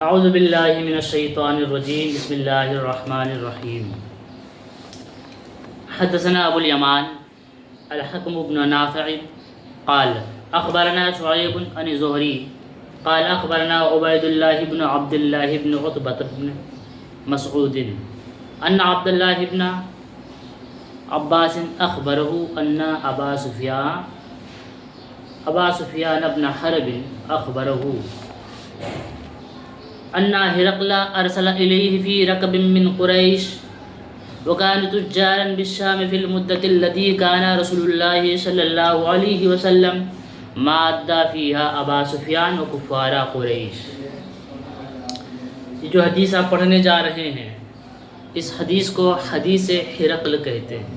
اعوذ باللہ من الشیطان الرجیم بسم اللہ الرحمن الرحیم حدثنا ابو الیمان الحکم بن نافع قال اخبرنا شعیب عن زہری قال اخبرنا عبید اللہ بن عبد اللہ بن عتبۃ بن مسعود ان عبد اللہ بن عباس اخبرہ ان ابا سفیان بن حرب اخبرہ ان ہرقل ارسل الیہ فی رکب من قریش وکان تجارا بالشام فی المدۃ التي كان رسول اللہ صلی اللہ علیہ وسلم مادہ فیہا ابا سفیان وکفار قریش۔ یہ جو حدیث آپ پڑھنے جا رہے ہیں اس حدیث کو حدیث ہرقل کہتے ہیں۔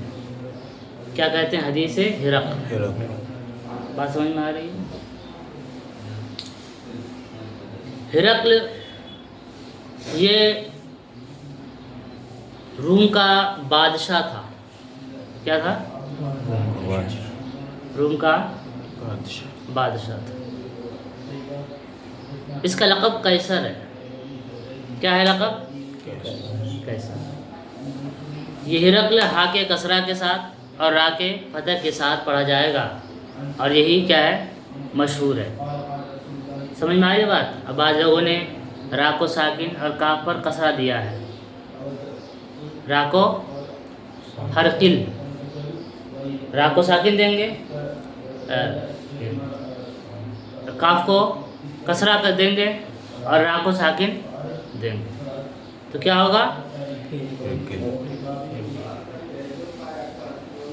کیا کہتے ہیں؟ حدیث ہرقل۔ بات سمجھ میں آ رہی ہے؟ ہرقل یہ روم کا بادشاہ تھا۔ کیا تھا؟ روم کا بادشاہ تھا۔ اس کا لقب قیصر ہے۔ کیا ہے لقب؟ قیصر۔ یہ ہرقل ہا کے کسرہ کے ساتھ اور را کے فتح کے ساتھ پڑھا جائے گا، اور یہی کیا ہے؟ مشہور ہے۔ سمجھ میں آئی بات؟ اب بعض لوگوں نے را کو ساکن اور کاف پر کسرہ دیا ہے۔ را کو ہرقل، را کو ساکن دیں گے، کاف کو کسرہ کر دیں گے اور را کو ساکن دیں گے، تو کیا ہوگا؟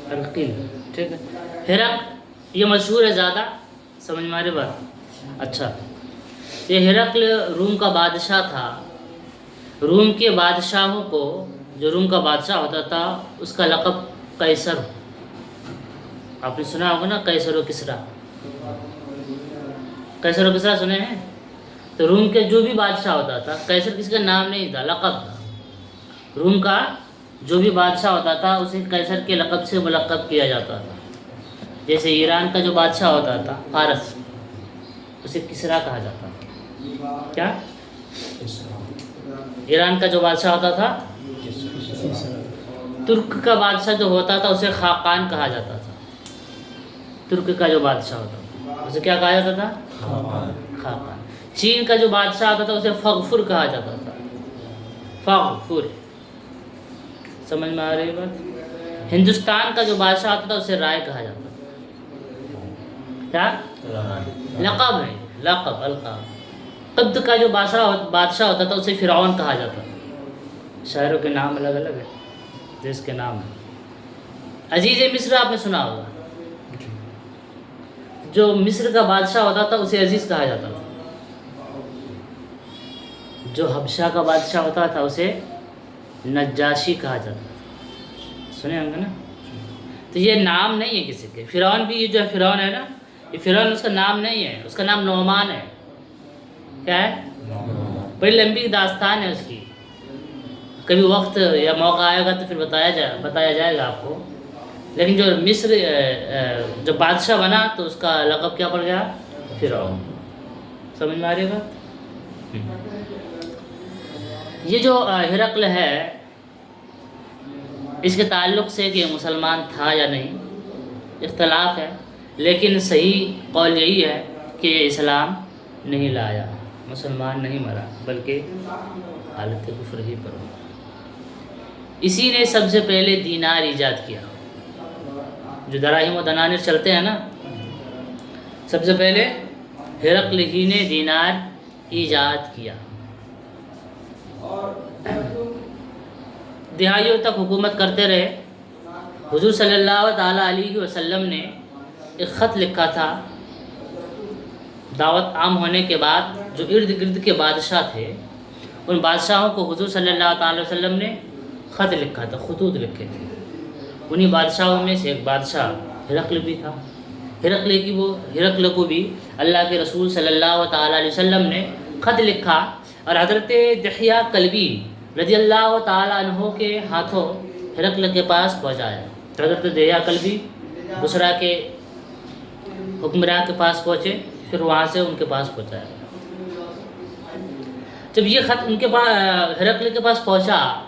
ہرقل۔ ٹھیک ہے۔ ہرقل یہ مشہور ہے زیادہ، سمجھ میں آ رہی بات؟ اچھا، یہ ہرقل روم کا بادشاہ تھا۔ روم کے بادشاہوں کو، جو روم کا بادشاہ ہوتا تھا اس کا لقب قیصر۔ آپ نے سنا ہوگا نا قیصر و کسریٰ۔ قیصر و کسریٰ سنے ہیں؟ تو روم کے جو بھی بادشاہ ہوتا تھا، قیصر کسی کا نام نہیں تھا، لقب تھا۔ روم کا جو بھی بادشاہ ہوتا تھا اسے قیصر کے لقب سے ملقب کیا جاتا تھا۔ جیسے ایران کا جو بادشاہ ہوتا تھا فارس، اسے کسریٰ کہا جاتا تھا۔ کیا؟ ایران کا جو بادشاہ ہوتا تھا، ترک کا بادشاہ جو ہوتا تھا اسے خاقان کہا جاتا تھا۔ ترک کا جو بادشاہ ہوتا تھا اسے کیا کہا جاتا تھا؟ خاقان۔ چین کا جو بادشاہ ہوتا تھا اسے فغفر کہا جاتا تھا۔ فغفر، سمجھ میں آ رہی بات؟ ہندوستان کا جو بادشاہ ہوتا تھا اسے رائے کہا جاتا تھا۔ کیا؟ لقب ہے، لقب، القاب۔ قبط کا جو بادشاہ ہوتا تھا اسے فرعون کہا جاتا تھا۔ شہروں کے نام الگ الگ ہیں، دیش کے نام ہیں۔ عزیز مصر آپ نے سنا ہوگا، جو مصر کا بادشاہ ہوتا تھا اسے عزیز کہا جاتا تھا۔ جو حبشہ کا بادشاہ ہوتا تھا اسے نجاشی کہا جاتا تھا۔ سنے ہوں گے نا؟ تو یہ نام نہیں ہے کسی کے۔ فرعون بھی، یہ جو فرعون ہے نا، یہ فرعون اس کا نام نہیں ہے، اس کا نام نعمان ہے۔ کیا ہے؟ بڑی لمبی داستان ہے اس کی، کبھی وقت یا موقع آئے گا تو پھر بتایا جائے گا آپ کو۔ لیکن جو مصر جو بادشاہ بنا تو اس کا لقب کیا پڑ گیا؟ فرعون۔ سمجھ میں آ رہی ہے بات؟ یہ جو ہرقل ہے اس کے تعلق سے کہ مسلمان تھا یا نہیں اختلاف ہے، لیکن صحیح قول یہی ہے کہ یہ اسلام نہیں لایا، مسلمان نہیں مرا، بلکہ حالت کفر ہی پر ہو۔ اسی نے سب سے پہلے دینار ایجاد کیا۔ جو دراہم و دنانیر چلتے ہیں نا، سب سے پہلے ہرقل ہی نے دینار ایجاد کیا۔ دہائیوں تک حکومت کرتے رہے۔ حضور صلی اللہ تعالیٰ علیہ وسلم نے ایک خط لکھا تھا دعوت عام ہونے کے بعد۔ جو ارد گرد کے بادشاہ تھے ان بادشاہوں کو حضور صلی اللہ تعالی وسلم نے خط لکھا تھا، خطوط لکھے تھے۔ انہی بادشاہوں میں سے ایک بادشاہ ہرقل بھی تھا۔ ہرقل کو بھی اللہ کے رسول صلی اللہ تعالی علیہ وسلم نے خط لکھا اور حضرت دحیہ کلبی رضی اللہ تعالی عنہ کے ہاتھوں ہرقل کے پاس پہنچایا۔ حضرت دحیہ کلبی بصرہ کے حکمراں کے پاس پہنچے، پھر وہاں سے ان کے پاس پہنچایا۔ جب یہ خط ان کے پاس ہرقل کے پاس پہنچا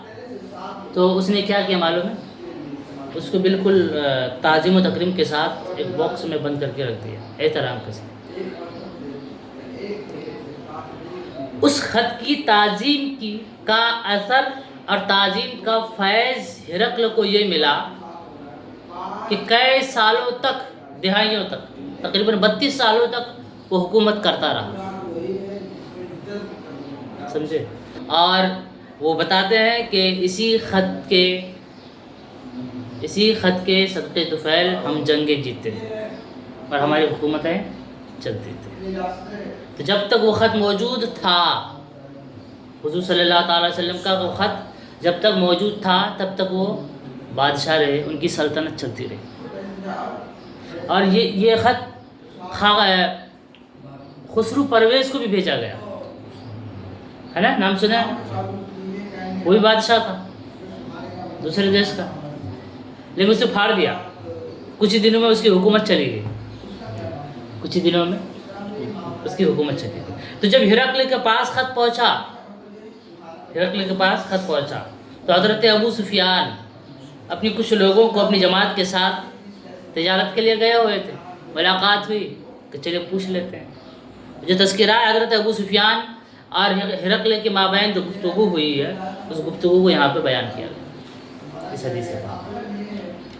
تو اس نے کیا کیا معلوم ہے؟ اس کو بالکل تعظیم و تکریم کے ساتھ ایک باکس میں بند کر کے رکھ دیا، احترام کے ساتھ۔ اس خط کی تعظیم کی کا اثر اور تعظیم کا فیض ہرقل کو یہ ملا کہ کئی سالوں تک، دہائیوں تک، تقریباً 32 سالوں تک وہ حکومت کرتا رہا، سمجھے؟ اور وہ بتاتے ہیں کہ اسی خط کے صدقے طفیل ہم جنگیں جیتے تھے اور ہماری حکومتیں چلتی تھی۔ تو جب تک وہ خط موجود تھا، حضور صلی اللہ تعالی وسلم کا وہ خط جب تک موجود تھا تب تک وہ بادشاہ رہے، ان کی سلطنت چلتی رہی۔ اور یہ خط خسرو پرویز کو بھی بھیجا گیا ہے نا، نام سنا ہے؟ وہی بادشاہ تھا دوسرے دیش کا، لیکن اسے پھاڑ دیا۔ کچھ ہی دنوں میں اس کی حکومت چلی گئی، کچھ ہی دنوں میں اس کی حکومت چلی گئی۔ تو جب ہرقل کے پاس خط پہنچا تو حضرت ابو سفیان اپنی کچھ لوگوں کو اپنی جماعت کے ساتھ تجارت کے لیے گئے ہوئے تھے، ملاقات ہوئی کہ چلے پوچھ لیتے ہیں۔ جو تذکرہ ہے حضرت ابو سفیان اور ہرقل کے مابین جو گفتگو ہوئی ہے، اس گفتگو کو یہاں پہ بیان کیا گیا اس حدیث سے۔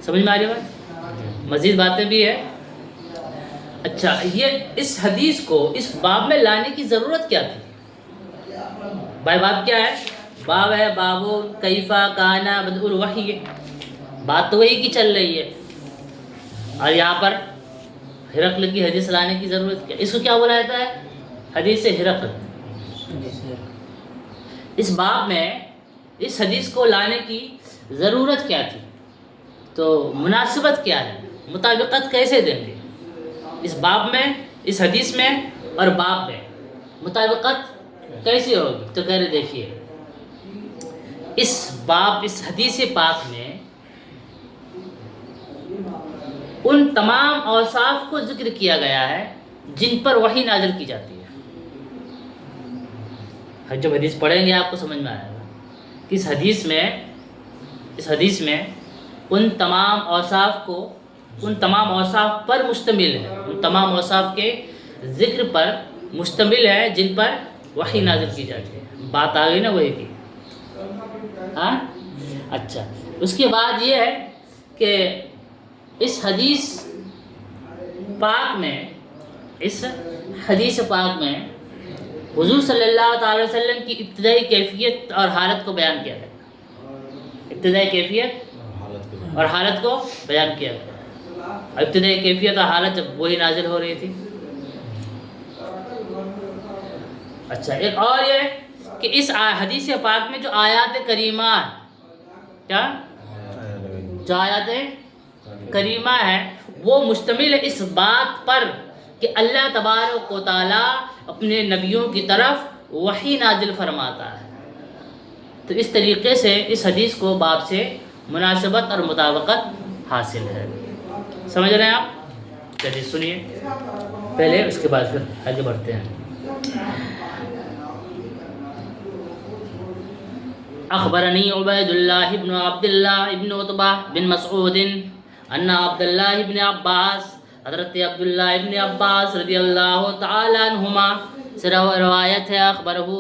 سمجھ میں آ رہی بات؟ مزید باتیں بھی ہے۔ اچھا، یہ اس حدیث کو اس باب میں لانے کی ضرورت کیا تھی؟ باب کیا ہے؟ باب ہے بابو کیفا کانا بدء الوحی، بات تو وہی کی چل رہی ہے، اور یہاں پر ہرقل کی حدیث لانے کی ضرورت کیا؟ اس کو کیا بولا جاتا ہے؟ حدیث ہرقل۔ اس باب میں اس حدیث کو لانے کی ضرورت کیا تھی؟ تو مناسبت کیا ہے؟ مطابقت کیسے دیں گے اس باب میں، اس حدیث میں اور باب میں مطابقت کیسے ہوگی؟ تو کہہ رہے دیکھیے، اس حدیث پاک میں ان تمام اوصاف کو ذکر کیا گیا ہے جن پر وحی نازل کی جاتی ہے۔ جب حدیث پڑھیں گے آپ کو سمجھ میں آئے گا کہ اس حدیث میں ان تمام اوصاف پر مشتمل ہے، ان تمام اوصاف کے ذکر پر مشتمل ہے جن پر وحی نازل کی جاتی ہے۔ بات آ گئی نا وہی کی؟ ہاں، اچھا، اس کے بعد یہ ہے کہ اس حدیث پاک میں حضور صلی اللہ تعالی وسلم کی ابتدائی کیفیت اور حالت کو بیان کیا گیا۔ ابتدائی کیفیت اور حالت کو بیان کیا گیا۔ ابتدائی کیفیت اور حالت جب وہی نازل ہو رہی تھی۔ اچھا، ایک اور یہ کہ اس حدیث پاک میں جو آیات کریمہ کریمہ ہے وہ مشتمل ہے اس بات پر کہ اللہ تبارک و تعالیٰ اپنے نبیوں کی طرف وحی نازل فرماتا ہے۔ تو اس طریقے سے اس حدیث کو باب سے مناسبت اور مطابقت حاصل ہے۔ سمجھ رہے ہیں آپ؟ چلیے سنیے پہلے، اس کے بعد پھر آگے بڑھتے ہیں۔ اخبرنی عبید اللہ بن عبد اللہ بن عتبہ بن مسعود ان عبد اللہ بن عباس، حضرت عبداللہ ابن عباس رضی اللہ تعالی عنہما سے روایت ہے، اخبرہ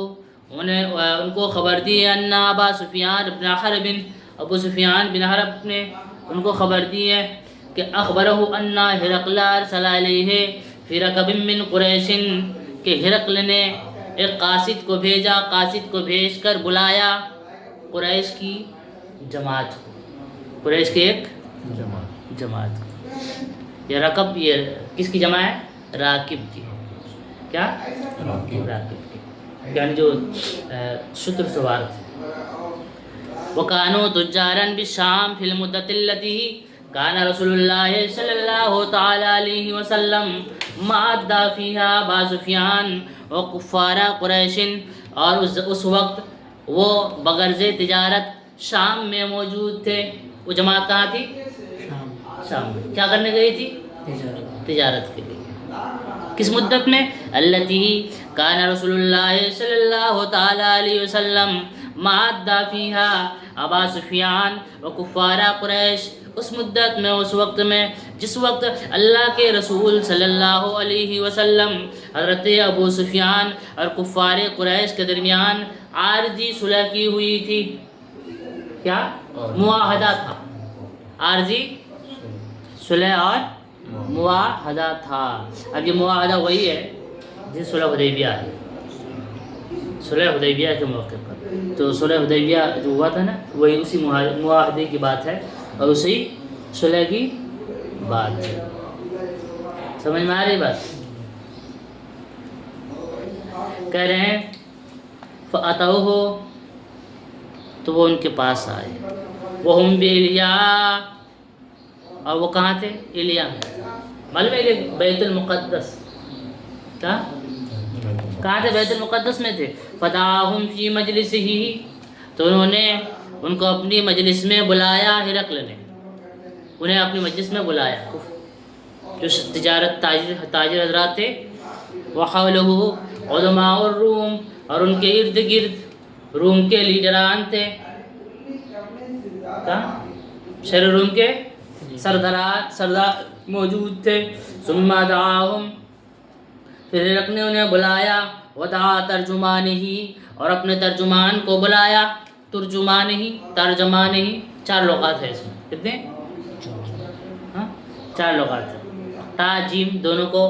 ان کو خبر دی ان ابا سفیان بن حرب، ابو سفیان بن حرب نے ان کو خبر دی ہے کہ اخبرہ ان ہرقل ارسل علیہ فی رکب من قریش، کہ ہرقل نے ایک قاصد کو بھیجا، قاصد کو بھیج کر بلایا قریش کی جماعت کو، قریش کی ایک جماعت کو۔ یہ رکب، یہ کس کی جمع ہے؟ راکب کی۔ کیا؟ راکب کی، یعنی جو شتر سوار تھے۔ وَكَانُوا تُجَّارًا بِالشَّامِ فِي الْمُدَّةِ الَّتِي كَانَ رسول اللہ صلی اللہ تعالی علیہ وسلم مَعَدَّ فِيهَا أَبَا سفیان وَكُفَّارَ قُرَيْشٍ، اور اس وقت وہ بغرض تجارت شام میں موجود تھے۔ وہ جماعت کہاں تھی؟ شام میں۔ کیا کرنے گئی تھی؟ تجارت کے لیے۔ کس مدت میں؟ التی کان رسول اللہ صلی اللہ تعالی علیہ وسلم معدہ فیہا ابا سفیان و کفار قریش. اس مدت میں، اس وقت میں جس وقت اللہ کے رسول صلی اللہ علیہ وسلم حضرت ابو سفیان اور کفار قریش کے درمیان عارضی صلح کی ہوئی تھی. کیا معاہدہ تھا، عارضی صلح اور معاہدہ تھا. اب یہ معاہدہ وہی ہے جس صلح حدیبیہ ہے، صلح حدیبیہ کے موقع پر. تو صلح حدیبیہ جو ہوا تھا نا، وہی اسی معاہدے کی بات ہے اور اسی صلح کی بات ہے. سمجھ میں آ رہی بات؟ کہہ رہے ہیں فَأَتَوْهُ، تو وہ ان کے پاس آئے. وَهُمْ بِإِلْيَا، اور وہ کہاں تھے؟ ایلیا میں. معلوم ہے بیت المقدس کیا کہاں تھے؟ بیت المقدس میں تھے. فَدَعَاهُمْ فِي مَجْلِسِهِ، تو انہوں نے ان کو اپنی مجلس میں بلایا. ہرقل نے انہیں اپنی مجلس میں بلایا، جو تاجر حضرات تھے. وَحَوْلَهُ عُلَمَاءُ الروم، اور ان کے ارد گرد روم کے لیڈران تھے. شہر روم کے سردار موجود تھے. ثم دعاهم، پھر ہرقل نے انہیں بلایا. ودعا ترجمانہ، اور اپنے ترجمان کو بلایا. ترجمانہ 4 لغات ہیں اس میں. کتنے؟ 4 لغات ہیں. تا جیم دونوں کو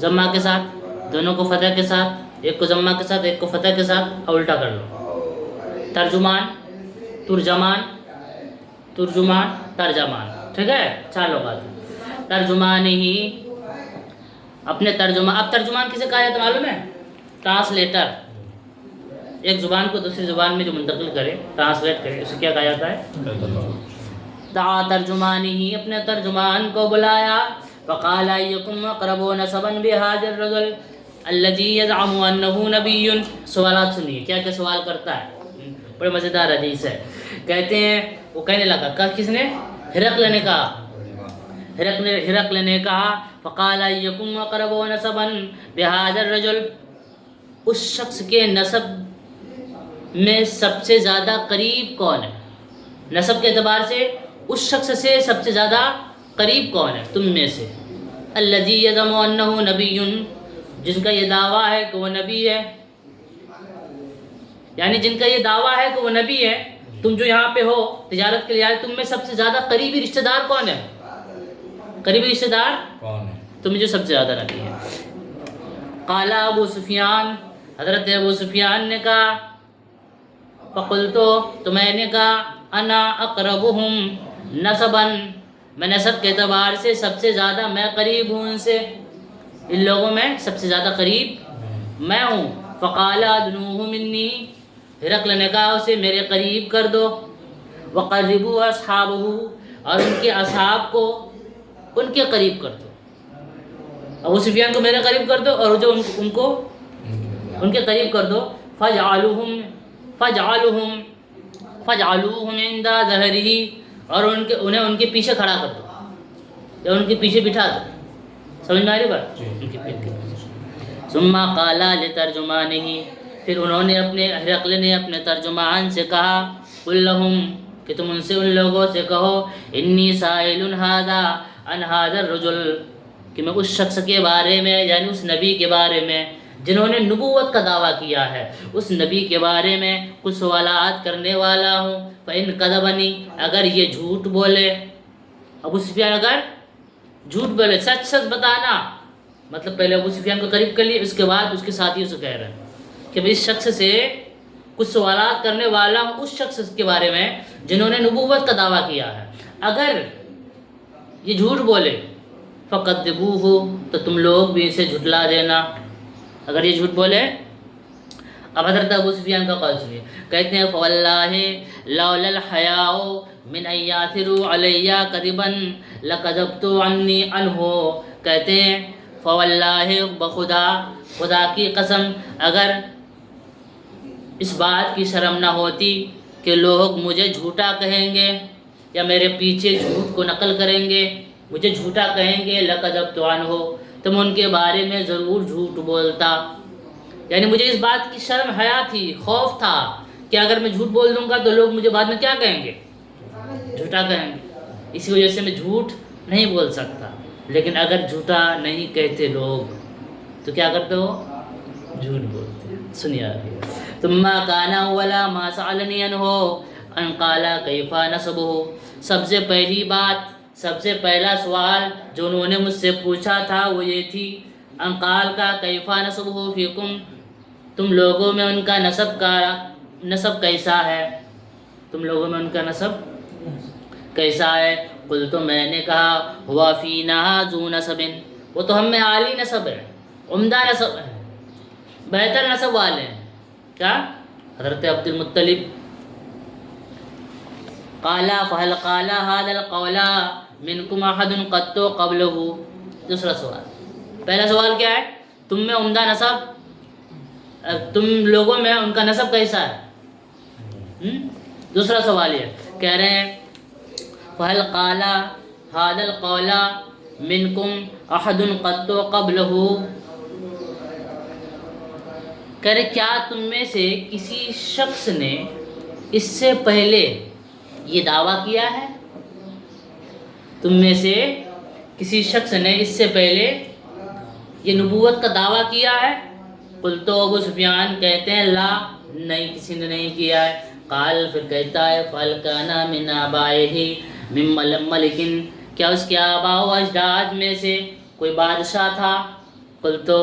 ضمہ کے ساتھ، دونوں کو فتح کے ساتھ، ایک کو ضمہ کے ساتھ ایک کو فتح کے ساتھ، اور الٹا کر لو. ترجمان، ترجمان. ٹھیک ہے، 4 لغات ہیں. ترجمان ہی اپنے ترجمہ. اب ترجمان کسے کہا جاتا معلوم ہے؟ ٹرانسلیٹر. ایک زبان کو دوسری زبان میں جو منتقل کرے، ٹرانسلیٹ کرے، اسے کیا کہا جاتا ہے؟ دعا ترجمانہ، اپنے ترجمان کو بلایا. فقال ایکم اقرب نسبا بهذا الرجل الذي يزعم انه نبی. سوالات سنیے کیا کیا سوال کرتا ہے، بڑے مزیدار حدیث ہے. کہتے ہیں وہ کہنے لگا، کس نے؟ ہرقل نے کہا. ہرقل نے کہا فقال ایکم اقرب نسبا بهذا الرجل، اس شخص کے نسب میں سب سے زیادہ قریب کون ہے؟ نسب کے اعتبار سے اس شخص سے سب سے زیادہ قریب کون ہے تم میں سے؟ الذی یزعم انہ نبی، جن کا یہ دعویٰ ہے کہ وہ نبی ہے. یعنی جن کا یہ دعویٰ ہے کہ وہ نبی ہے. تم جو یہاں پہ ہو تجارت کے لیے آئے، تم میں سب سے زیادہ قریبی رشتہ دار کون ہے؟ قریبی رشتہ دار کون ہے تم جو سب سے زیادہ نبی ہے؟ قال ابو سفیان، حضرت ابو سفیان نے کہا. فقلت، تو میں نے کہا، انا اقربهم نسبا، میں نسب کے اعتبار سے سب سے زیادہ میں قریب ہوں ان سے، ان لوگوں میں سب سے زیادہ قریب میں ہوں. فقال ادنوه منی، ہرقل نے کہا اسے میرے قریب کر دو. وقربوا اصحابہ، اور ان کے اصحاب کو ان کے قریب کر دو. ابو سفیان کو میرے قریب کر دو اور جو ان کو ان کے قریب کر دو. فجعلوہم عند ظہرہ، اور انہیں ان کے پیچھے کھڑا کر دو یا ان کے پیچھے بٹھا دو. سمجھ میں آ رہی بات؟ ان کے پیچھے. ثم قال لترجمانہ، پھر انہوں نے ہرقل نے اپنے ترجمان سے کہا، قل لہم، کہ تم ان سے ان لوگوں سے کہو، انی سائل ھذا عن ھذا الرجل، کہ میں اس شخص کے بارے میں، یعنی اس نبی کے بارے میں جنہوں نے نبوت کا دعویٰ کیا ہے، اس نبی کے بارے میں کچھ سوالات کرنے والا ہوں. فإن کذبنی، اگر یہ جھوٹ بولے. ابو سفیان اگر جھوٹ بولے، سچ سچ بتانا. مطلب پہلے ابو سفیان کو قریب کر لیے، اس کے بعد اس کے ساتھیوں سے کہہ رہے ہیں کہ اس شخص سے کچھ سوالات کرنے والا ہوں، اس شخص کے بارے میں جنہوں نے نبوت کا دعویٰ کیا ہے. اگر یہ جھوٹ بولے، فَقَدِّبُوهُ، تو تم لوگ بھی اسے جھٹلا دینا اگر یہ جھوٹ بولے. اب حضرت ابو سفیان کا قول سنیے. کہتے ہیں فواللہ لولا الحیاء من ان یاثروا علی کذبا لکذبت عنی عنہ. کہتے ہیں فواللہ، بخدا، خدا کی قسم، اگر اس بات کی شرم نہ ہوتی کہ لوگ مجھے جھوٹا کہیں گے یا میرے پیچھے جھوٹ کو نقل کریں گے، مجھے جھوٹا کہیں گے، لکذبت عنہ، تو میں ان کے بارے میں ضرور جھوٹ بولتا. یعنی مجھے اس بات کی شرم حیا تھی، خوف تھا کہ اگر میں جھوٹ بول دوں گا تو لوگ مجھے بعد میں کیا کہیں گے؟ جھوٹا کہیں گے. اسی وجہ سے میں جھوٹ نہیں بول سکتا. لیکن اگر جھوٹا نہیں کہتے لوگ تو کیا کرتے ہو؟ جھوٹ بولتے. سنیے آگے. ثم كان اول ما سألني عنه ان قال كيف نسبه. سب سے پہلی بات، سب سے پہلا سوال جو انہوں نے مجھ سے پوچھا تھا وہ یہ تھی ان قال کا كيف نسبه فيكم. تم لوگوں میں ان کا نسب کیسا ہے؟ تم لوگوں میں ان کا نسب کیسا ہے؟ قلت تو میں نے کہا ہوا فینا ذو نسب. وہ تو ہم میں عالی نسب ہے، عمدہ نسب ہے، بہتر نسب والے ہیں. کیا؟ حضرت عبد المطلب. قال فهل قال هذا القول منكم احد قط قبله. دوسرا سوال. پہلا سوال کیا ہے؟ تم میں عمدہ نسب، تم لوگوں میں ان کا نسب کیسا ہے؟ دوسرا سوال یہ کہہ رہے ہیں فهل قال هذا القول منكم احد قط قبله. کہہ رہے کیا تم میں سے کسی شخص نے اس سے پہلے یہ دعویٰ کیا ہے؟ تم میں سے کسی شخص نے اس سے پہلے یہ نبوت کا دعویٰ کیا ہے؟ قل تو ابو سفیان کہتے ہیں لا، نہیں کسی نے نہیں کیا ہے. قال پھر کہتا ہے فَهَلْ كَانَ مِنْ آبَائِهِ مِنْ مَلِكٍ. کیا اس کے آباء و اجداد میں سے کوئی بادشاہ تھا؟ قل تو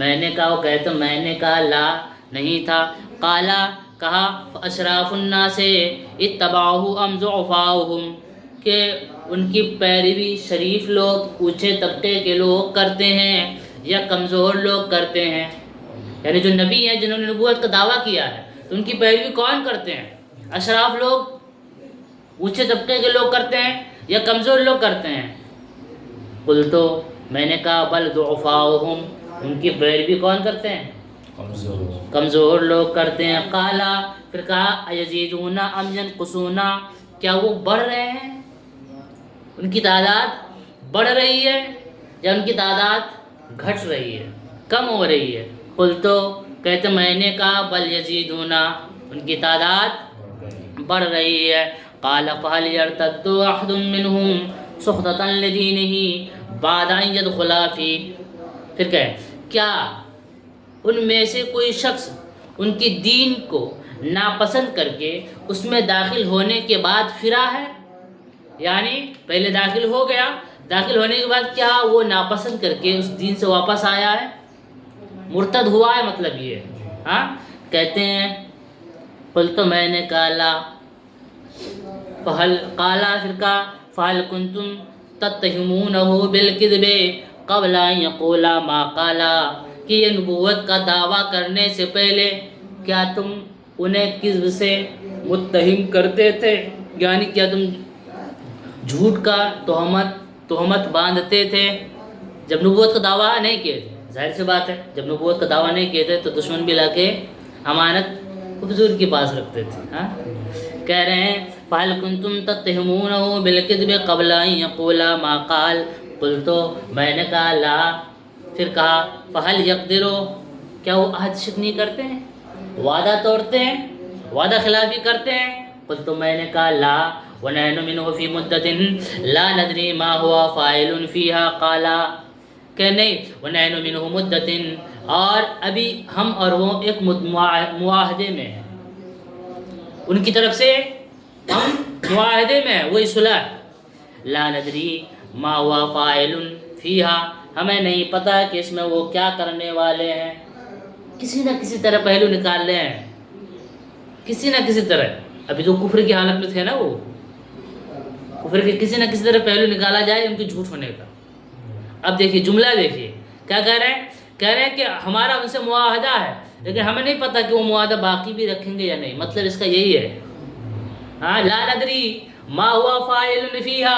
میں نے کہا، وہ کہتے میں نے کہا لا، نہیں تھا. قالا کہا اشراف الناس اتبعوه ام ضعفاؤہم. کہ ان کی پیروی شریف لوگ، اونچے طبقے کے لوگ کرتے ہیں یا کمزور لوگ کرتے ہیں؟ یعنی جو نبی ہیں جنہوں نے نبوت کا دعویٰ کیا ہے تو ان کی پیروی کون کرتے ہیں؟ اشراف لوگ، اونچے طبقے کے لوگ کرتے ہیں یا کمزور لوگ کرتے ہیں؟ قل تو میں نے کہا بل ضعفاؤہم. ان کی پیروی کون کرتے ہیں؟ کمزور لوگ کرتے ہیں. قالا پھر کہا ایزیدون ام ینقصون. کیا وہ بڑھ رہے ہیں؟ ان کی تعداد بڑھ رہی ہے یا ان کی تعداد گھٹ رہی ہے، کم ہو رہی ہے؟ قل تو کہتے میں نے کہا بل یزیدون، ان کی تعداد بڑھ رہی ہے. قال فهل يرتد احد منهم سخطة لدينه بعد ان يدخل فيه. پھر کیا ان میں سے کوئی شخص ان کی دین کو ناپسند کر کے اس میں داخل ہونے کے بعد پھرا ہے؟ یعنی پہلے داخل ہو گیا، داخل ہونے کے بعد کیا وہ ناپسند کر کے اس دین سے واپس آیا ہے، مرتد ہوا ہے؟ مطلب یہ ہاں. کہتے ہیں قل تو میں نے کہا لا. قالا پھر کہا فهل کنتم تتهمونه بالکذب قبل ان یقول ما قالا. کہ یہ نبوت کا دعویٰ کرنے سے پہلے کیا تم انہیں کذب سے متہم کرتے تھے؟ یعنی کیا تم جھوٹ کا تہمت باندھتے تھے جب نبوت کا دعویٰ نہیں کیے تھے؟ ظاہر سی بات ہے جب نبوت کا دعویٰ نہیں کیے تھے تو دشمن بھی لا کے امانت حضور کے پاس رکھتے تھے. ہاں کہہ رہے ہیں فَهَلْ كُنْتُمْ تَتَّهِمُونَهُ بِالْكِذْبِ قَبْلَ أَنْ يَقُولَ مَا قَالَ. قُلْتُ میں نے کہا لا. پھر کہا فَهَلْ يَقْدِرُ. کیا وہ عہد شکنی کرتے ہیں، وعدہ توڑتے ہیں، وعدہ خلافی کرتے ہیں؟ قُلْتُ میں نے کہا لا. وَنَحْنُ مِنْهُ فِي مُدَّةٍ لَا نَدْرِي مَا هُوَ فَاعِلٌ فِيهَا. قَالَ کہ نہیں وَنَحْنُ مِنْهُ مُدَّةٍ، اور ابھی ہم اور وہ ایک معاہدے میں ہیں، ان کی طرف سے ہم معاہدے میں ہیں، وہی صلح. لا ندری ما هو فاعل فیہا. ہمیں نہیں پتہ کہ اس میں وہ کیا کرنے والے ہیں. کسی نہ کسی طرح پہلو نکال لے ہیں، کسی نہ کسی طرح. ابھی تو کفر کی حالت میں تھے نا، وہ کفر کے کسی نہ کسی طرح پہلو نکالا جائے ان کے جھوٹ ہونے کا. اب دیکھیے جملہ دیکھیے کیا کہہ رہے ہیں. کہہ رہے ہیں کہ ہمارا ان سے معاہدہ ہے لیکن ہمیں نہیں پتہ کہ وہ معاہدہ باقی بھی رکھیں گے یا نہیں. مطلب اس کا یہی ہے ہاں لا ندری ما ہوا فاعل فیہا.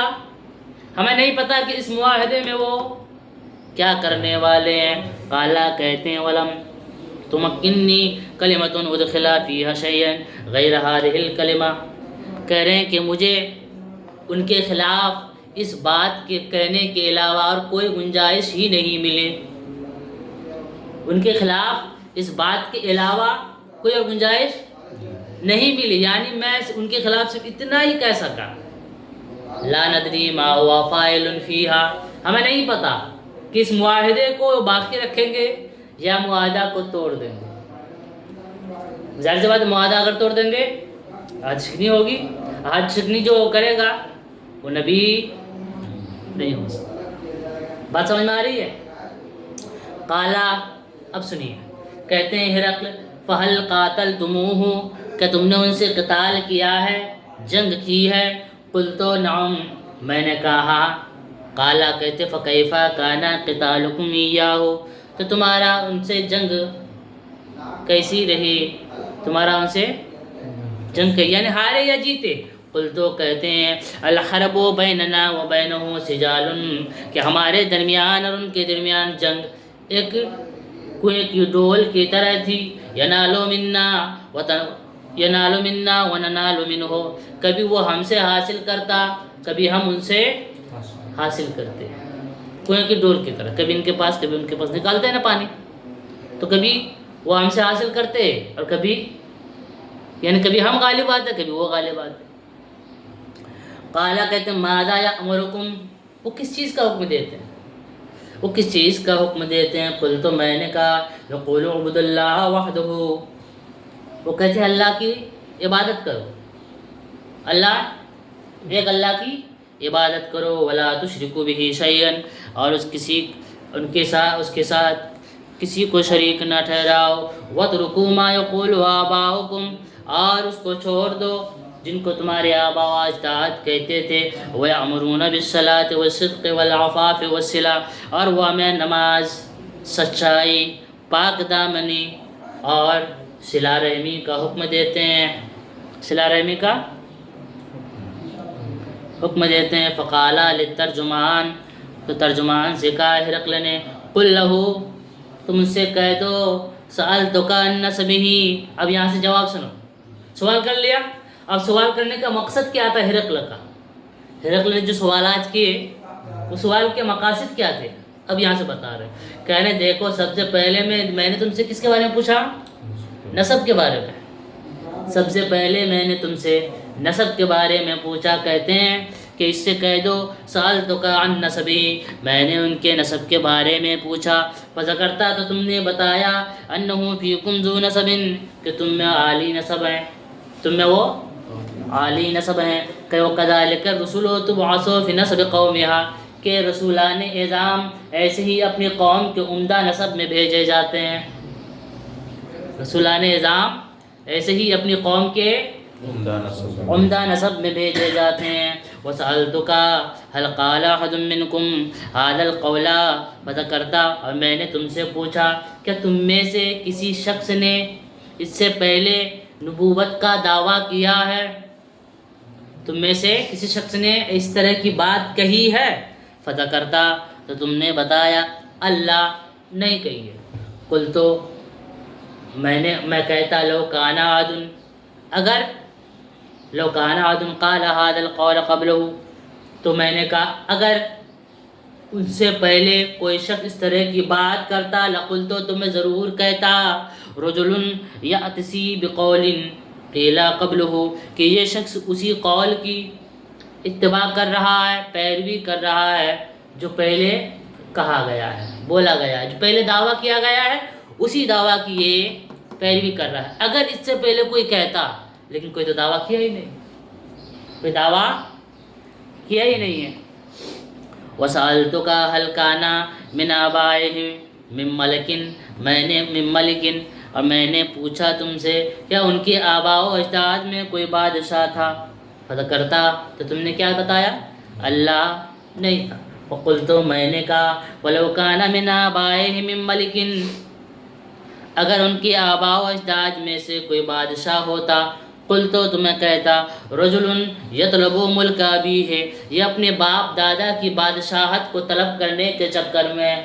ہمیں نہیں پتہ کہ اس معاہدے میں وہ کیا کرنے والے ہیں. قالا کہتے ہیں ولم تمکنی کلمۃ ادخل فیہا شیئا غیر ہذہ الکلمہ. کہہ رہے ہیں کہ مجھے ان کے خلاف اس بات کے کہنے کے علاوہ اور کوئی گنجائش ہی نہیں ملی. ان کے خلاف اس بات کے علاوہ کوئی اور گنجائش نہیں ملی، یعنی میں ان کے خلاف صرف اتنا ہی کہہ سکا، لا ندری ما ہوا فاعل فیہا، ہمیں نہیں پتا کہ اس معاہدے کو باقی رکھیں گے یا معاہدہ کو توڑ دیں گے۔ ظاہر سی بات ہے، معاہدہ اگر توڑ دیں گے حد شکنی ہوگی، حد شکنی جو کرے گا وہ نبی نہیں ہو سکتا۔ بات سمجھ میں آ رہی ہے؟ قالا، اب سنیے، کہتے ہیں ہرقل، فہل قاتلتموہ، کہ تم نے ان سے قتال کیا ہے، جنگ کی ہے؟ قلت نعم، میں نے کہا۔ قالا، کہتے فکیف کان قتالکم ایاہ، تو تمہارا ان سے جنگ کیسی رہی؟ تمہارا ان سے جنگ کی یعنی ہارے یا جیتے؟ قلت، کہتے ہیں الحرب بیننا و بینہ سجال، کہ ہمارے درمیان اور ان کے درمیان جنگ ایک کنویں کی ڈول کی طرح تھی، ینالو منا وننال منہ، کبھی وہ ہم سے حاصل کرتا کبھی ہم ان سے حاصل کرتے، کنویں کی ڈول کی طرح، کبھی ان کے پاس کبھی ان کے پاس، نکالتے ہیں نا پانی، تو کبھی وہ ہم سے حاصل کرتے اور کبھی یعنی کبھی ہم غالب آتے کبھی وہ غالب آتے۔ قالا، کہتے ہیں ماذا یأمرکم، وہ کس چیز کا حکم دیتے ہیں؟ وہ کس چیز کا حکم دیتے ہیں؟ قلت، میں نے کہا یقول اعبدوا اللہ وحدہ، وہ کہتے ہیں اللہ کی عبادت کرو، ایک اللہ کی عبادت کرو، ولا تشرکوا بہ شیئا، اور اس کے ساتھ کسی کو شریک نہ ٹھہراؤ، واترکوا ما یقول آباؤکم، اور اس کو چھوڑ دو جن کو تمہارے آبا و اجداد کہتے تھے، وَيَأْمُرُونَ بِالصَّلَاةِ وَالصِّدْقِ وَالْعَفَافِ وَالصِّلَةِ، اور وہ ہمیں نماز، سچائی، پاک دامنی اور صلہ رحمی کا حکم دیتے ہیں، صلہ رحمی کا حکم دیتے ہیں۔ فقالا للترجمان، تو ترجمان سے کہا ہرقل نے، قل لہو، تم ان سے کہہ دو، سألتک عن نسبہ، اب یہاں سے جواب سنو، سوال کر لیا، اب سوال کرنے کا مقصد کیا تھا ہرقل کا؟ ہرقل نے جو سوالات کیے وہ سوال کے مقاصد کیا تھے؟ اب یہاں سے بتا رہے ہیں، کہنے دیکھو سب سے پہلے میں نے تم سے کس کے بارے میں پوچھا؟ نسب کے بارے میں، سب سے پہلے میں نے تم سے نسب کے بارے میں پوچھا، کہتے ہیں کہ اس سے کہہ دو سألتک عن نسبہ، میں نے ان کے نسب کے بارے میں پوچھا، فذکرتا، تو تم نے بتایا، انہ فیکم ذو نسب، کہ تم میں عالی نسب ہیں، تم میں وہ عالی نسب ہیں، کہ وَكَذَلِكَ الرُّسُلُ تُبْعَثُ فِي نَسْبِ قَوْمِهَا، کہ رسولان اعظام ایسے ہی اپنی قوم کے عمدہ نسب میں بھیجے جاتے ہیں، رسولان اعظام ایسے ہی اپنی قوم کے عمدہ نسب میں بھیجے جاتے ہیں۔ وَسَأَلْتُكَ هَلْ قَالَ أَحَدٌ مِّنكُمْ هَذَا الْقَوْلَ، فذكرتا، اور میں نے تم سے پوچھا کہ تم میں سے کسی شخص نے اس سے پہلے نبوت کا دعویٰ کیا ہے؟ تم میں سے کسی شخص نے اس طرح کی بات کہی ہے؟ فذکرتا، تو تم نے بتایا، اللہ نہیں کہی ہے۔ قلت، میں کہتا، لو کان عاد، اگر لو کان عاد قال هذا القول قبلہ، تو میں نے کہا اگر ان سے پہلے کوئی شخص اس طرح کی بات کرتا، لقلت، تو میں ضرور کہتا، رجل یأتسی بقول قیل قبلہ، کہ یہ شخص اسی قول کی اتباع کر رہا ہے، پیروی کر رہا ہے جو پہلے کہا گیا ہے، بولا گیا ہے، جو پہلے دعویٰ کیا گیا ہے اسی دعویٰ کی یہ پیروی کر رہا ہے۔ اگر اس سے پہلے کوئی کہتا، لیکن کوئی تو دعویٰ کیا ہی نہیں، کوئی دعویٰ کیا ہی نہیں ہے۔ وَسَأَلْتُكَ هَلْ كَانَ مِنْ آبَائِهِمْ مِنْ مَلِكٍ، اور میں نے پوچھا تم سے کیا ان کے آباء و اجداد میں کوئی بادشاہ تھا؟ فذکرتا، تو تم نے کیا بتایا؟ اللہ نہیں تھا۔ وقلت، میں نے کہا، وَلَوْ كَانَ مِنْ آبَائِهِمْ مِنْ مَلِكٍ، اگر ان کے آباء و اجداد میں سے کوئی بادشاہ ہوتا، قلت، تو میں کہتا، رجل یطلب ملک ابیہ، یہ اپنے باپ دادا کی بادشاہت کو طلب کرنے کے چکر میں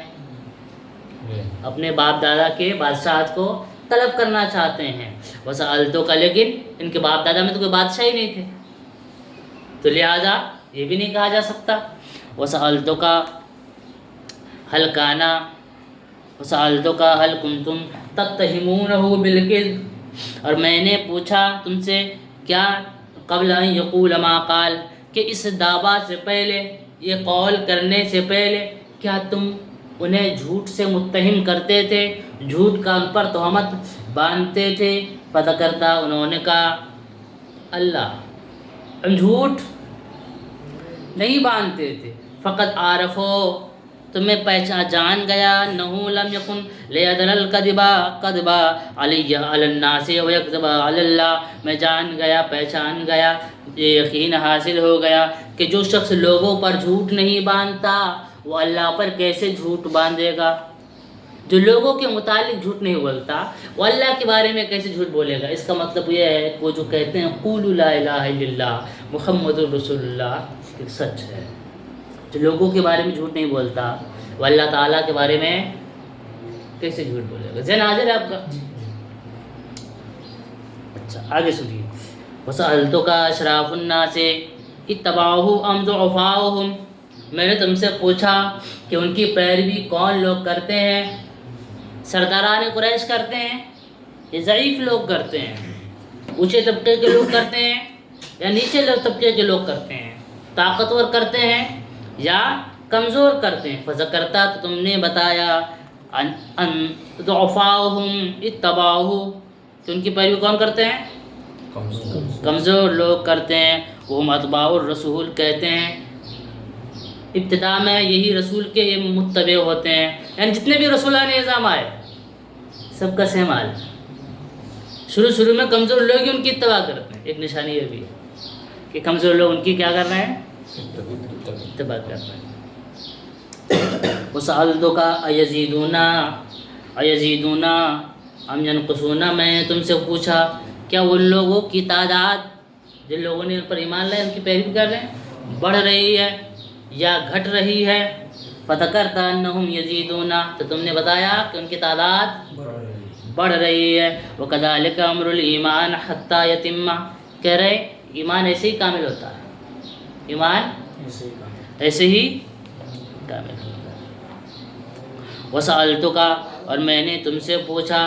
اپنے باپ دادا کے بادشاہت کو طلب کرنا چاہتے ہیں۔ وسألتک، لیکن ان کے باپ دادا میں تو کوئی بادشاہ ہی نہیں تھے، تو لہذا یہ بھی نہیں کہا جا سکتا۔ وسألتک هل کنتم تتہمونہ بالکذب، اور میں نے پوچھا تم سے کیا قبل ان یقول ما قال، کہ اس دعویٰ سے پہلے، یہ قول کرنے سے پہلے کیا تم انہیں جھوٹ سے متہم کرتے تھے، جھوٹ کا ان پر تہمت باندھتے تھے؟ فذکرتا، انہوں نے کہا اللہ، ہم جھوٹ نہیں باندھتے تھے۔ فقط عارفو، تمہیں پہچان جان گیا، انہ لم یکن لیدل الکذب علی الناس ویکذب علی اللہ، میں جان گیا، پہچان گیا، یہ یقین حاصل ہو گیا کہ جو شخص لوگوں پر جھوٹ نہیں باندھتا وہ اللہ پر کیسے جھوٹ باندھے گا، جو لوگوں کے متعلق جھوٹ نہیں بولتا وہ اللہ کے بارے میں کیسے جھوٹ بولے گا۔ اس کا مطلب یہ ہے کہ وہ جو کہتے ہیں قولوا لا الہ الا اللہ محمد رسول اللہ، کہ سچ ہے۔ جو لوگوں کے بارے میں جھوٹ نہیں بولتا وہ اللہ تعالیٰ کے بارے میں کیسے جھوٹ بولے گا؟ ذہن حاضر ہے آپ کا؟ اچھا آگے سنیے، وسألتک اشراف الناس اتبعوہ ام ضعفاؤہم، میں نے تم سے پوچھا کہ ان کی پیروی کون لوگ کرتے ہیں، سرداران قریش کرتے ہیں یا ضعیف لوگ کرتے ہیں، اونچے طبقے کے لوگ کرتے ہیں یا نیچے طبقے کے لوگ کرتے ہیں، طاقتور کرتے ہیں یا کمزور کرتے ہیں؟ فذکرتا، تو تم نے بتایا، ان ضعفاؤہم اتبعوہ، کہ ان کی پیروی کون کرتے ہیں؟ کمزور لوگ کرتے ہیں۔ وہ اتباع الرسول، کہتے ہیں ابتدا میں یہی رسول کے یہ متبع ہوتے ہیں، یعنی جتنے بھی رسولان نظام آئے سب کا سیم حال، شروع میں کمزور لوگ ہی ان کی اتباع کرتے ہیں۔ ایک نشانی یہ بھی ہے کہ کمزور لوگ ان کی کیا کر رہے ہیں؟ اتباع کر رہے ہیں۔ وسألتک ایزیدون ام ینقصون، میں نے تم سے پوچھا کیا ان لوگوں کی تعداد، جن لوگوں نے ان پر ایمان لائے، ان کی پیروی کر رہے ہیں، بڑھ رہی ہے یا گھٹ رہی ہے؟ فذکرت انہم یزیدون، تو تم نے بتایا کہ ان کی تعداد بڑھ رہی ہے۔ وکذالک امر الایمان حتی یتم، کہہ رہے ایمان ایسے ہی کامل ہوتا ہے، ایمان ایسے ہی کامل ہوتا ہے۔ وسألتک، اور میں نے تم سے پوچھا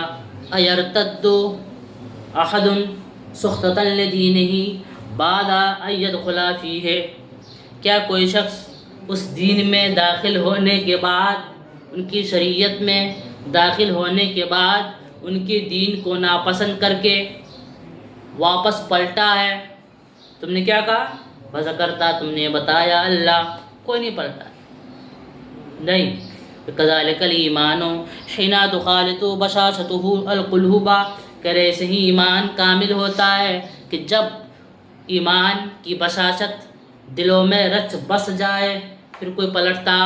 ایرتد احد سخطۃ لدینہ بعد ان یدخل فیہ، کیا کوئی شخص اس دین میں داخل ہونے کے بعد، ان کی شریعت میں داخل ہونے کے بعد ان کے دین کو ناپسند کر کے واپس پلٹا ہے؟ تم نے کیا کہا؟ فذکرتا، تم نے بتایا اللہ، کوئی نہیں پلٹا، نہیں۔ کذالک الایمان حین تخالط بشاشتہ القلوب، کرے ایسے ہی ایمان کامل ہوتا ہے کہ جب ایمان کی بشاشت دلوں میں رچ بس جائے پھر کوئی پلٹتا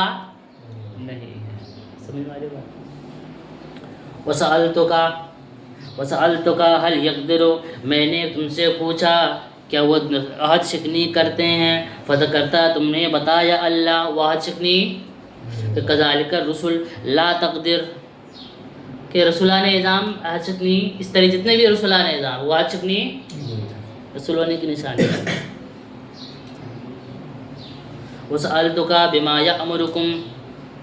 نہیں ہے۔ سمجھ میں آ رہی بات؟ وسألتک هل یقدر، میں نے تم سے پوچھا کیا وہ عہد شکنی کرتے ہیں؟ فذکرتا، تم نے بتایا اللہ، وہ عہد شکنی کہ کذالک الرسل لا تقدر، کہ رسولان نظام عہد شکنی، اس طرح جتنے بھی رسولان نظام وہ عہد شکنی رسول ہونے کی نشانی ہے۔ وسألتک بما یأمرکم،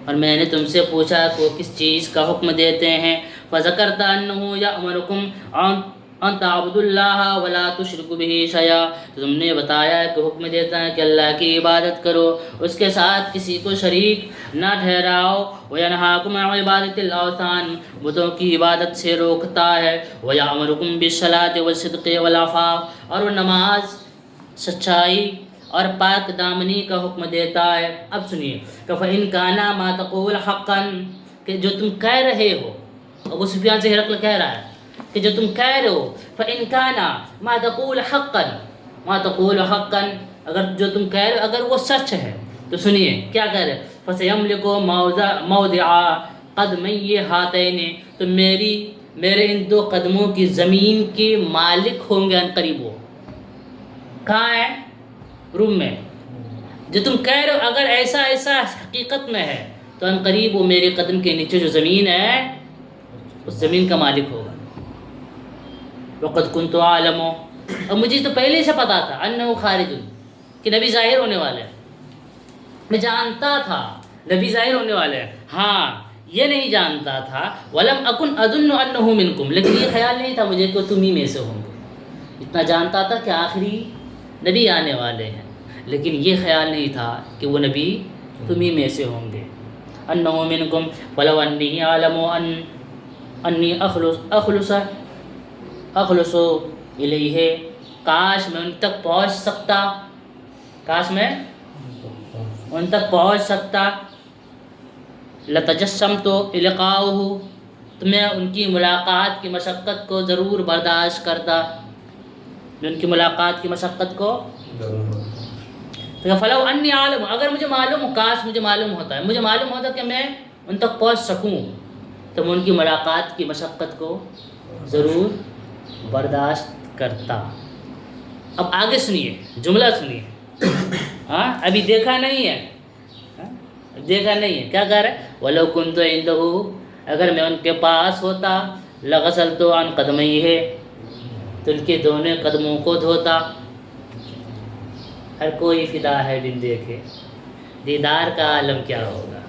اور میں نے تم سے پوچھا کہ وہ کس چیز کا حکم دیتے ہیں؟ فذکرت انہ یأمرکم ان تعبدوا اللہ ولا تشرکوا بہ شیئا، تو تم نے بتایا کہ حکم دیتا ہے کہ اللہ کی عبادت کرو، اس کے ساتھ کسی کو شریک نہ ٹھہراؤ۔ وینہاکم عن عبادۃ الاوثان، بتوں کی عبادت سے روکتا ہے۔ ویأمرکم بالصلاۃ والصدق والعفاف، اور وہ نماز، سچائی اور پاک دامنی کا حکم دیتا ہے۔ اب سنیے کہ فإن کان ما تقول حقا، کہ جو تم کہہ رہے ہو، ابو سفیان سے ہرقل کہہ رہا ہے کہ جو تم کہہ رہے ہو، فإن کان ما تقول حقا، ما تقول حقا، اگر جو تم کہہ رہے ہو اگر وہ سچ ہے تو سنیے کیا کہہ رہے، فسیملک موضع قدمی ہاتین، تو میرے ان دو قدموں کی زمین کے مالک ہوں گے عنقریب۔ وہ کہاں ہے؟ روم میں۔ جو تم کہہ رہے ہو اگر ایسا حقیقت میں ہے تو عنقریب وہ میرے قدم کے نیچے جو زمین ہے اس زمین کا مالک ہوگا۔ وقد كنت اعلم، اور مجھے تو پہلے سے پتا تھا، انه خارج، کہ نبی ظاہر ہونے والے ہیں، میں جانتا تھا نبی ظاہر ہونے والے ہیں۔ ہاں یہ نہیں جانتا تھا ولم اکن اظن انہ منکم، لیکن یہ خیال نہیں تھا مجھے کہ تم ہی میں سے ہوں گے۔ اتنا جانتا تھا کہ آخری نبی آنے والے ہیں، لیکن یہ خیال نہیں تھا کہ وہ نبی تم ہی میں سے ہوں گے۔ انہ منکم ولو انی اعلم انی اخلص الیہ، کاش میں ان تک پہنچ سکتا، کاش میں ان تک پہنچ سکتا، لتجسمت لقاؤہ، تو میں ان کی ملاقات کی مشقت کو ضرور برداشت کرتا، میں ان کی ملاقات کی مشقت کو فلو انی عالم، اگر مجھے معلوم، کاش مجھے معلوم ہوتا ہے، مجھے معلوم ہوتا کہ میں ان تک پہنچ سکوں تو میں ان کی ملاقات کی مشقت کو ضرور برداشت کرتا۔ اب آگے سنیے، جملہ سنیے، ہاں ابھی دیکھا نہیں ہے، دیکھا نہیں ہے، کیا کہہ رہا ہے؟ وَلَوْ كُنْتُ عِنْدَهُ، اگر میں ان کے پاس ہوتا، لَغَسَلْتُ عَنْ قَدْمَيْهِ، تو ان کے دونوں قدموں کو دھوتا۔ ہر کوئی فدا ہے بن دیکھے، دیدار کا عالم کیا ہوگا،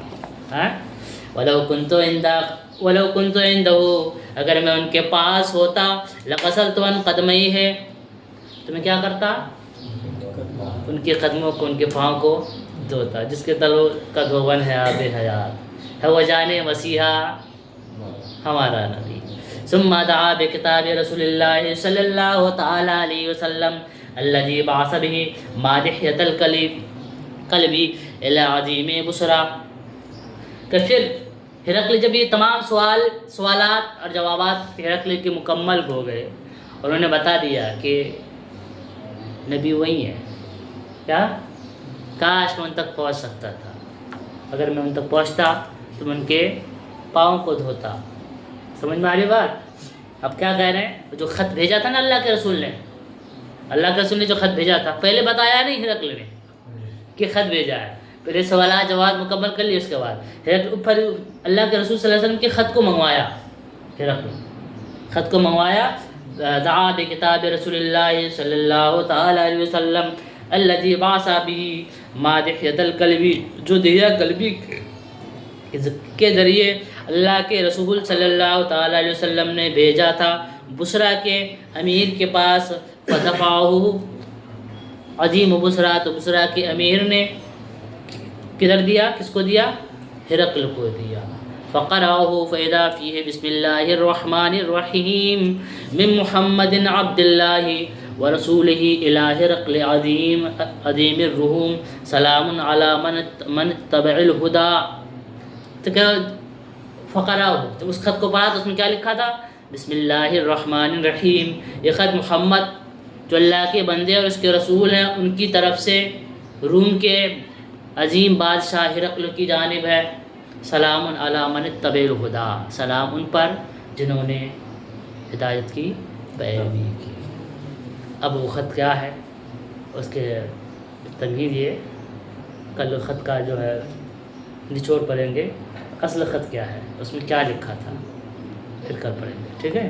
ہاں؟ وَلَوْ كُنْتُ عِنْدَهُ، اگر میں ان کے پاس ہوتا، لَغَسَلْتُ عَنْ قَدْمَيْهِ، تو میں کیا کرتا؟ ان کے قدموں کو، ان کے پاؤں کو دھوتا۔ جس کے تلو کا دھون ہے آب حیات، ہے وہ جانے مسیحا ہمارا نبی۔ ثم دعا بکتاب رسول اللہ صلی اللہ تعالی علیہ وسلم الذی بعث بہ مادحیۃ القلب الی عظیم بصرا، کہ پھر ہرقل جب یہ تمام سوالات اور جوابات ہرقل کے مکمل ہو گئے، اور انہوں نے بتا دیا کہ نبی وہی ہے، کیا؟ کاش میں ان تک پہنچ سکتا تھا، اگر میں ان تک پہنچتا تو میں ان کے پاؤں کو دھوتا۔ سمجھ میں آ رہی بات؟ اب کیا کہہ رہے ہیں؟ جو خط بھیجا تھا نا اللہ کے رسول نے، اللہ کے رسول نے جو خط بھیجا تھا، پہلے بتایا نہیں ہرقل نے کہ خط بھیجا ہے، پہلے سوالات جواب مکمل کر لیے، اس کے بعد پھر اللہ کے رسول صلی اللہ علیہ وسلم کے خط کو منگوایا، ہرقل خط کو منگوایا۔ دعا بکتاب رسول اللہ صلی اللہ تعالی علیہ وسلم الذی بعث بہ مادحیۃ القلب، جو دیا قلبی کے ذریعے اللہ کے رسول صلی اللہ تعالی علیہ وسلم نے بھیجا تھا بصرا کے امیر کے پاس۔ فدفعہ عظیم بصرا، تو بصرا کے امیر نے کدھر دیا؟ کس کو دیا؟ ہرقل کو دیا۔ فقرأه فإذا فيه بسم الله الرحمن الرحيم من محمد عبد الله ورسوله إلى هرقل عظيم الروم سلام على من اتبع الهدى۔ تو کیا فقرأه، تو اس خط کو پڑھا تو اس میں کیا لکھا تھا؟ بسم اللہ الرحمن الرحیم، یہ خط محمد جو اللہ کے بندے اور اس کے رسول ہیں ان کی طرف سے روم کے عظیم بادشاہ ہرقل کی جانب ہے۔ سلام علی من اتبع الہدی، سلام ان پر جنہوں نے ہدایت کی پیروی کی۔ اب وہ خط کیا ہے، اس کے تمہید یہ کل خط کا جو ہے نچوڑ پڑھیں گے، اصل خط کیا ہے، اس میں کیا لکھا تھا، پھر کل پڑھیں گے، ٹھیک ہے؟